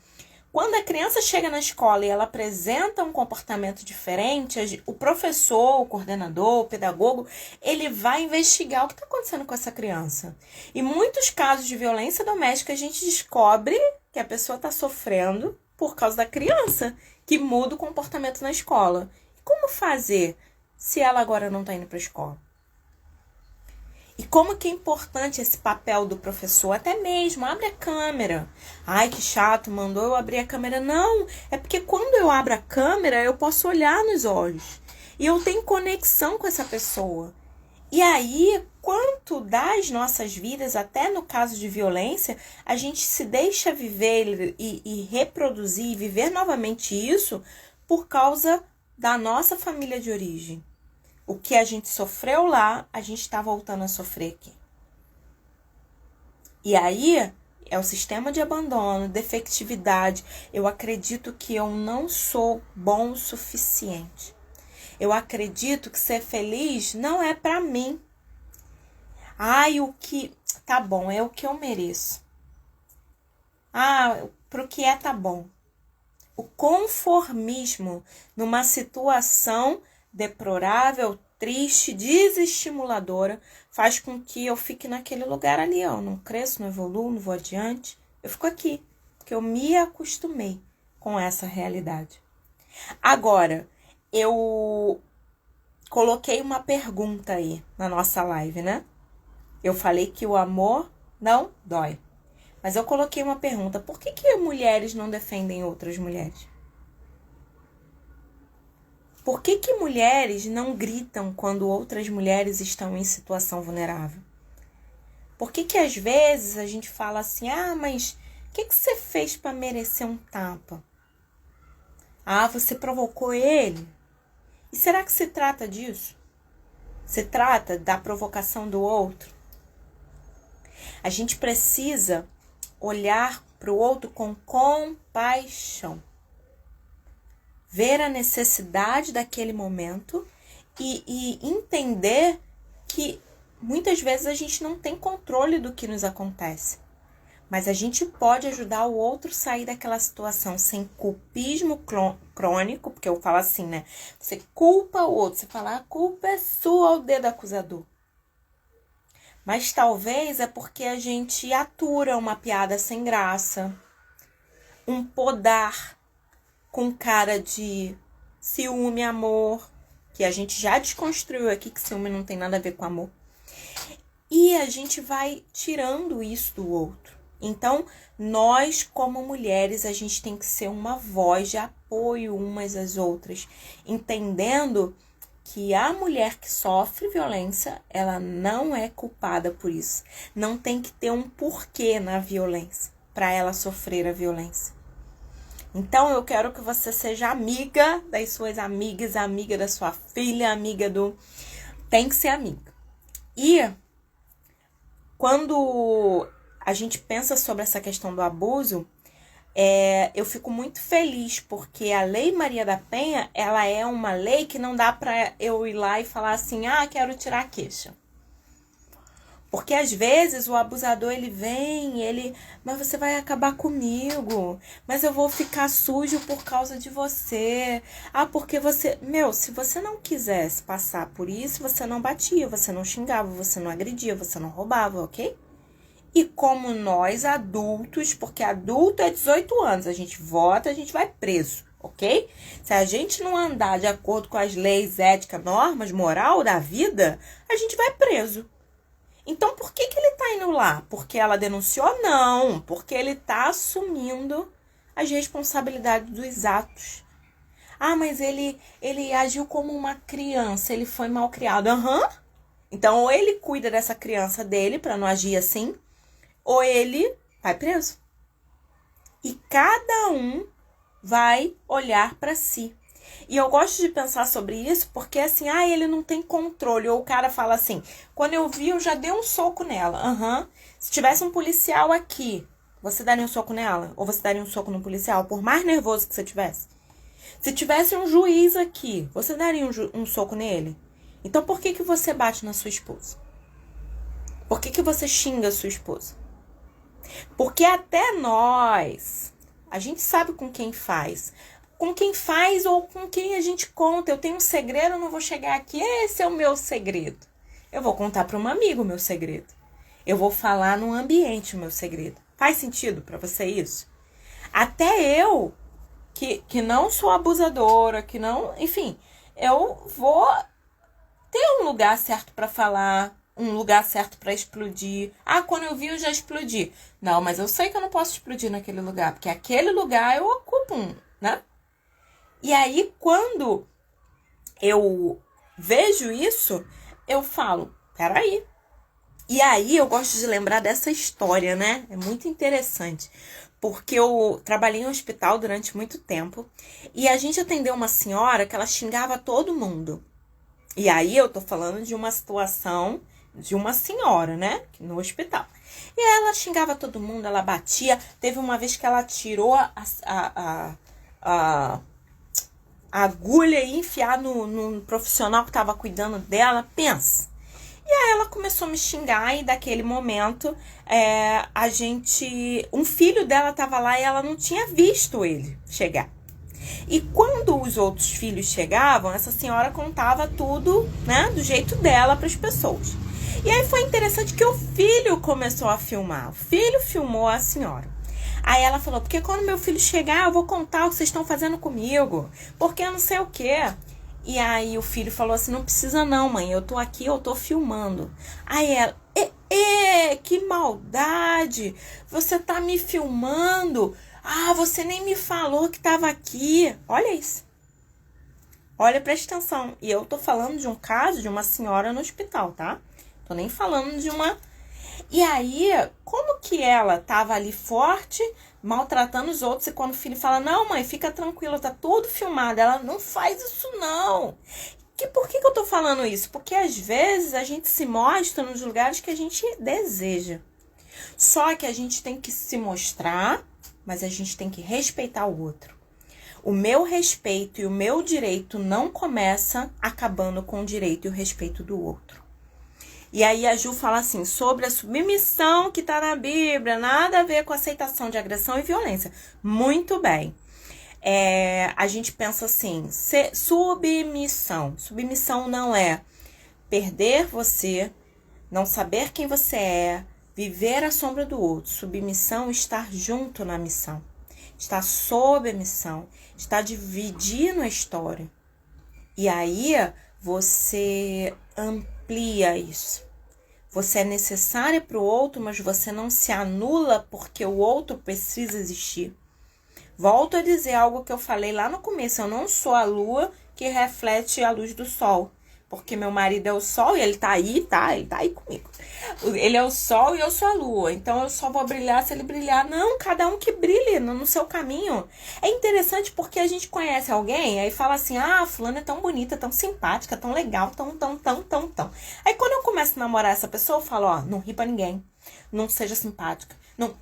Quando a criança chega na escola e ela apresenta um comportamento diferente, o professor, o coordenador, o pedagogo, ele vai investigar o que está acontecendo com essa criança. E muitos casos de violência doméstica a gente descobre que a pessoa está sofrendo por causa da criança, que muda o comportamento na escola. E como fazer se ela agora não está indo para a escola? E como que é importante esse papel do professor, até mesmo, abre a câmera. Ai, que chato, mandou eu abrir a câmera. Não, é porque quando eu abro a câmera, eu posso olhar nos olhos. E eu tenho conexão com essa pessoa. E aí, quanto das nossas vidas, até no caso de violência, a gente se deixa viver e reproduzir e viver novamente isso por causa da nossa família de origem. O que a gente sofreu lá, a gente está voltando a sofrer aqui. E aí, é o sistema de abandono, defectividade. Eu acredito que eu não sou bom o suficiente. Eu acredito que ser feliz não é para mim. Ai, o que... Tá bom, é o que eu mereço. Ah, pro que é tá bom. O conformismo numa situação deplorável, triste, desestimuladora, faz com que eu fique naquele lugar ali, ó. Eu não cresço, não evoluo, não vou adiante. Eu fico aqui, porque eu me acostumei com essa realidade. Agora, eu coloquei uma pergunta aí na nossa live, né? Eu falei que o amor não dói. Mas eu coloquei uma pergunta. Por que mulheres não defendem outras mulheres? Por que mulheres não gritam quando outras mulheres estão em situação vulnerável? Por que às vezes a gente fala assim, ah, mas o que você fez para merecer um tapa? Ah, você provocou ele? E será que se trata disso? Se trata da provocação do outro? A gente precisa olhar para o outro com compaixão. Ver a necessidade daquele momento e entender que muitas vezes a gente não tem controle do que nos acontece. Mas a gente pode ajudar o outro a sair daquela situação sem culpismo crônico, porque eu falo assim, né? Você culpa o outro, você fala, a culpa é sua, o dedo acusador. Mas talvez é porque a gente atura uma piada sem graça, um podar com cara de ciúme, amor, que a gente já desconstruiu aqui que ciúme não tem nada a ver com amor. E a gente vai tirando isso do outro. Então, nós como mulheres, a gente tem que ser uma voz de apoio umas às outras, entendendo que a mulher que sofre violência, ela não é culpada por isso. Não tem que ter um porquê na violência, para ela sofrer a violência. Então, eu quero que você seja amiga das suas amigas, amiga da sua filha, amiga do... Tem que ser amiga. E quando a gente pensa sobre essa questão do abuso, eu fico muito feliz, porque a Lei Maria da Penha, ela é uma lei que não dá para eu ir lá e falar assim, ah, quero tirar a queixa. Porque às vezes o abusador ele vem, mas você vai acabar comigo, mas eu vou ficar sujo por causa de você. Ah, porque você, se você não quisesse passar por isso, você não batia, você não xingava, você não agredia, você não roubava, ok? E como nós adultos, porque adulto é 18 anos, a gente vota, a gente vai preso, ok? Se a gente não andar de acordo com as leis, ética, normas, moral da vida, a gente vai preso. Então, por que ele tá indo lá? Porque ela denunciou? Não, porque ele tá assumindo as responsabilidades dos atos. Ah, mas ele agiu como uma criança, ele foi mal criado. Então, ou ele cuida dessa criança dele para não agir assim, ou ele vai preso. E cada um vai olhar para si. E eu gosto de pensar sobre isso porque assim, ele não tem controle. Ou o cara fala assim, quando eu vi, eu já dei um soco nela. Se tivesse um policial aqui, você daria um soco nela? Ou você daria um soco no policial, por mais nervoso que você tivesse? Se tivesse um juiz aqui, você daria um soco nele? Então por que você bate na sua esposa? Por que você xinga a sua esposa? Porque até nós, a gente sabe com quem faz. Com quem faz ou com quem a gente conta. Eu tenho um segredo, eu não vou chegar aqui, esse é o meu segredo. Eu vou contar para um amigo o meu segredo. Eu vou falar no ambiente o meu segredo. Faz sentido para você isso? Até eu, que não sou abusadora, que não... Enfim, eu vou ter um lugar certo para falar, um lugar certo para explodir. Ah, quando eu vi, eu já explodi. Não, mas eu sei que eu não posso explodir naquele lugar, porque aquele lugar eu ocupo né? E aí, quando eu vejo isso, eu falo, peraí. E aí, eu gosto de lembrar dessa história, né? É muito interessante. Porque eu trabalhei em um hospital durante muito tempo. E a gente atendeu uma senhora que ela xingava todo mundo. E aí, eu tô falando de uma situação de uma senhora, né? No hospital. E ela xingava todo mundo, ela batia. Teve uma vez que ela tirou a agulha e enfiar no profissional que estava cuidando dela, pensa. E aí ela começou a me xingar e daquele momento um filho dela estava lá e ela não tinha visto ele chegar. E quando os outros filhos chegavam, essa senhora contava tudo, né, do jeito dela para as pessoas. E aí foi interessante que o filho começou a filmar. O filho filmou a senhora. Aí ela falou, porque quando meu filho chegar, eu vou contar o que vocês estão fazendo comigo. Porque eu não sei o quê. E aí o filho falou assim, não precisa não, mãe. Eu tô aqui, eu tô filmando. Aí ela, que maldade. Você tá me filmando. Ah, você nem me falou que tava aqui. Olha isso. Olha, presta atenção. E eu tô falando de um caso de uma senhora no hospital, tá? Tô nem falando de uma... E aí, como que ela tava ali forte, maltratando os outros, e quando o filho fala, não, mãe, fica tranquila, tá tudo filmado. Ela, não faz isso não. Por que eu tô falando isso? Porque às vezes a gente se mostra nos lugares que a gente deseja. Só que a gente tem que se mostrar, mas a gente tem que respeitar o outro. O meu respeito e o meu direito não começa acabando com o direito e o respeito do outro. E aí a Ju fala assim, sobre a submissão que está na Bíblia, nada a ver com aceitação de agressão e violência. Muito bem. A gente pensa assim, submissão. Submissão não é perder você, não saber quem você é, viver à sombra do outro. Submissão é estar junto na missão. Estar sob a missão. Estar dividindo a história. E aí você amplia isso. Você é necessária para o outro, mas você não se anula porque o outro precisa existir. Volto a dizer algo que eu falei lá no começo. Eu não sou a lua que reflete a luz do sol. Porque meu marido é o sol e ele tá aí, tá? Ele tá aí comigo. Ele é o sol e eu sou a lua. Então eu só vou brilhar se ele brilhar. Não, cada um que brilhe no seu caminho. É interessante porque a gente conhece alguém, aí fala assim, ah, fulana é tão bonita, tão simpática, tão legal, tão. Aí quando eu começo a namorar essa pessoa, eu falo, ó, não ri pra ninguém. Não seja simpática. Não.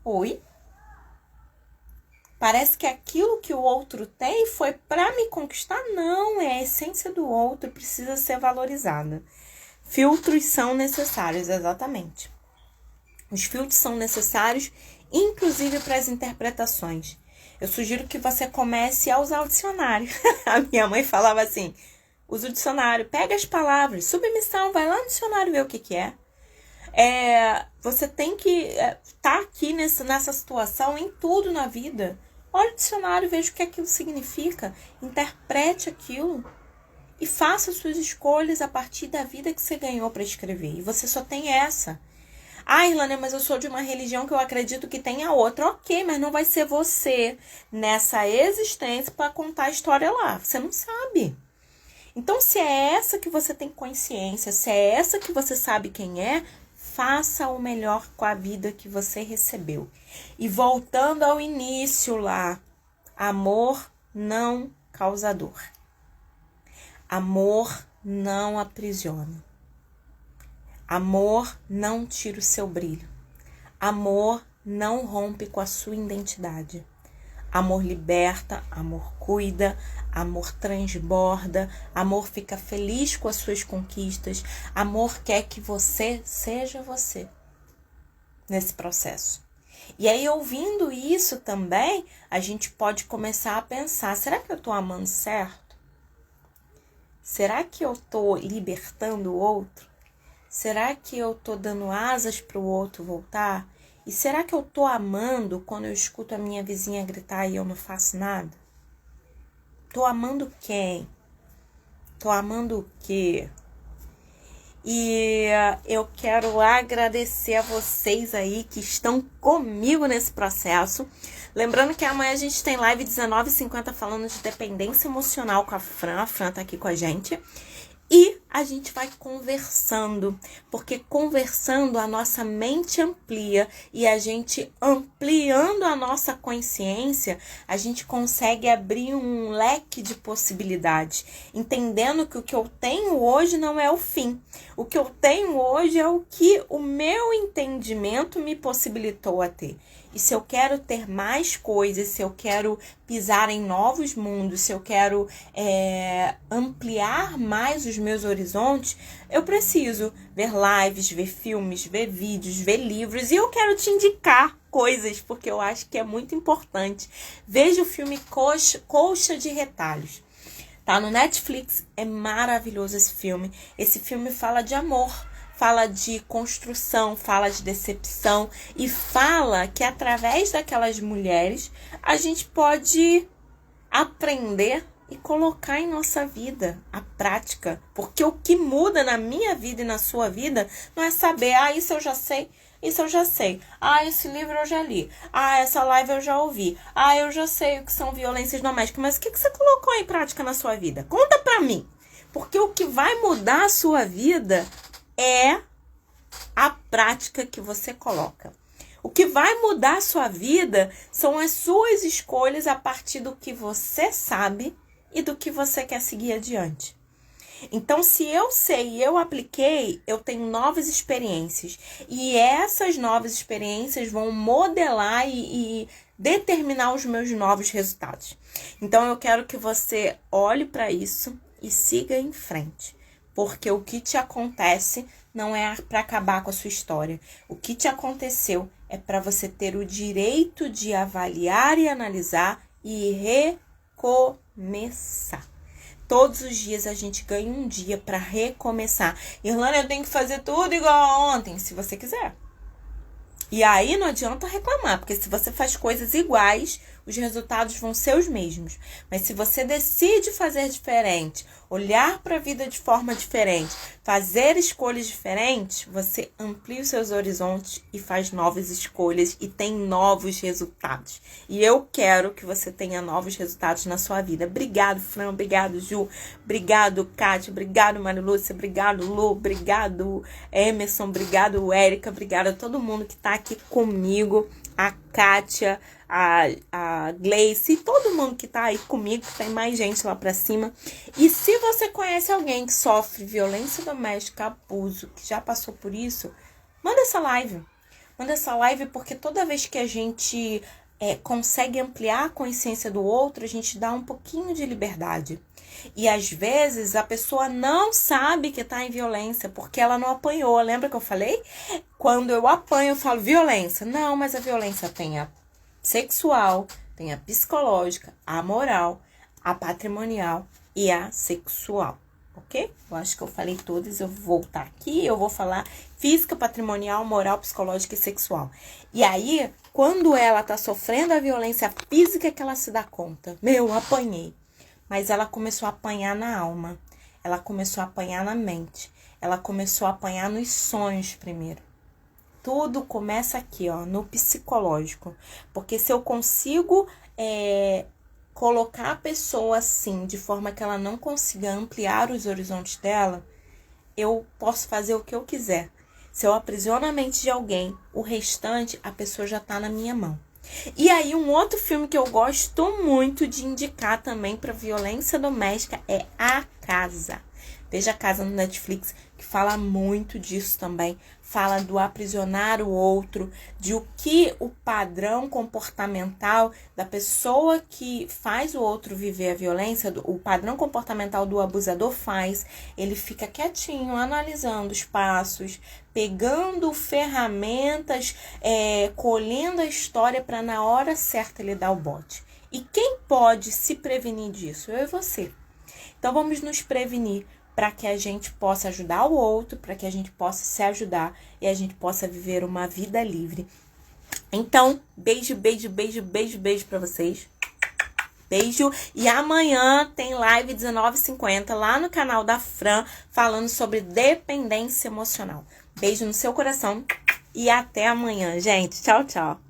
Oi? Parece que aquilo que o outro tem foi para me conquistar. Não, é a essência do outro, precisa ser valorizada. Filtros são necessários, exatamente. Os filtros são necessários, inclusive para as interpretações. Eu sugiro que você comece a usar o dicionário. A minha mãe falava assim, usa o dicionário, pega as palavras, submissão, vai lá no dicionário ver o que é. Você tem que estar aqui nessa situação em tudo na vida. Olha o dicionário, veja o que aquilo significa, interprete aquilo e faça suas escolhas a partir da vida que você ganhou para escrever. E você só tem essa. Ah, Irlânia, mas eu sou de uma religião que eu acredito que tenha outra. Ok, mas não vai ser você nessa existência para contar a história lá. Você não sabe. Então, se é essa que você tem consciência, se é essa que você sabe quem é, faça o melhor com a vida que você recebeu. E voltando ao início lá, amor não causa dor. Amor não aprisiona. Amor não tira o seu brilho. Amor não rompe com a sua identidade. Amor liberta, amor cuida, amor transborda, amor fica feliz com as suas conquistas, amor quer que você seja você nesse processo. E aí, ouvindo isso também, a gente pode começar a pensar, será que eu estou amando certo? Será que eu estou libertando o outro? Será que eu estou dando asas para o outro voltar? E será que eu estou amando quando eu escuto a minha vizinha gritar e eu não faço nada? Estou amando quem? Estou amando o quê? E eu quero agradecer a vocês aí que estão comigo nesse processo. Lembrando que amanhã a gente tem live 19h50 falando de dependência emocional com a Fran. A Fran tá aqui com a gente. E a gente vai conversando, porque conversando a nossa mente amplia e a gente ampliando a nossa consciência, a gente consegue abrir um leque de possibilidades, entendendo que o que eu tenho hoje não é o fim. O que eu tenho hoje é o que o meu entendimento me possibilitou a ter. E se eu quero ter mais coisas, se eu quero pisar em novos mundos, se eu quero ampliar mais os meus horizontes, eu preciso ver lives, ver filmes, ver vídeos, ver livros. E eu quero te indicar coisas, porque eu acho que é muito importante. Veja o filme Colcha de Retalhos. Tá no Netflix, é maravilhoso esse filme. Esse filme fala de amor. Fala de construção, fala de decepção e fala que através daquelas mulheres a gente pode aprender e colocar em nossa vida a prática. Porque o que muda na minha vida e na sua vida não é saber, isso eu já sei, isso eu já sei. Esse livro eu já li. Essa live eu já ouvi. Eu já sei o que são violências domésticas. Mas o que você colocou em prática na sua vida? Conta pra mim. Porque o que vai mudar a sua vida é a prática que você coloca. O que vai mudar a sua vida são as suas escolhas a partir do que você sabe e do que você quer seguir adiante. Então, se eu sei e eu apliquei, eu tenho novas experiências. E essas novas experiências vão modelar e determinar os meus novos resultados. Então, eu quero que você olhe para isso e siga em frente. Porque o que te acontece não é para acabar com a sua história. O que te aconteceu é para você ter o direito de avaliar e analisar e recomeçar. Todos os dias a gente ganha um dia para recomeçar. Irlânia, eu tenho que fazer tudo igual a ontem, se você quiser. E aí não adianta reclamar, porque se você faz coisas iguais, os resultados vão ser os mesmos. Mas se você decide fazer diferente, olhar para a vida de forma diferente, fazer escolhas diferentes, você amplia os seus horizontes e faz novas escolhas e tem novos resultados. E eu quero que você tenha novos resultados na sua vida. Obrigado, Fran. Obrigado, Ju. Obrigado, Kátia. Obrigado, Marilúcia. Obrigado, Lu. Obrigado, Emerson. Obrigado, Érica. Obrigado a todo mundo que está aqui comigo. A Kátia, a Gleice, todo mundo que tá aí comigo, que tem mais gente lá pra cima. E se você conhece alguém que sofre violência doméstica, abuso, que já passou por isso, manda essa live. Manda essa live porque toda vez que a gente consegue ampliar a consciência do outro, a gente dá um pouquinho de liberdade. E às vezes a pessoa não sabe que tá em violência porque ela não apanhou. Lembra que eu falei? Quando eu apanho, eu falo violência. Não, mas a violência tem a sexual, tem a psicológica, a moral, a patrimonial e a sexual. Ok? Eu acho que eu falei todas, eu vou voltar aqui, eu vou falar física, patrimonial, moral, psicológica e sexual. E aí, quando ela tá sofrendo a violência física, que ela se dá conta. Meu, apanhei. Mas ela começou a apanhar na alma, ela começou a apanhar na mente, ela começou a apanhar nos sonhos primeiro. Tudo começa aqui, ó, no psicológico. Porque se eu consigo colocar a pessoa assim, de forma que ela não consiga ampliar os horizontes dela, eu posso fazer o que eu quiser. Se eu aprisiono a mente de alguém, o restante, a pessoa já tá na minha mão. E aí, um outro filme que eu gosto muito de indicar também para violência doméstica é A Casa. Veja A Casa no Netflix, que fala muito disso também. Fala do aprisionar o outro, de o que o padrão comportamental da pessoa que faz o outro viver a violência, o padrão comportamental do abusador faz. Ele fica quietinho, analisando os passos, pegando ferramentas, colhendo a história para na hora certa ele dar o bote. E quem pode se prevenir disso? Eu e você. Então vamos nos prevenir para que a gente possa ajudar o outro, para que a gente possa se ajudar e a gente possa viver uma vida livre. Então, beijo, beijo, beijo, beijo, beijo para vocês. Beijo. E amanhã tem live 19h50 lá no canal da Fran, falando sobre dependência emocional. Beijo no seu coração e até amanhã, gente. Tchau, tchau.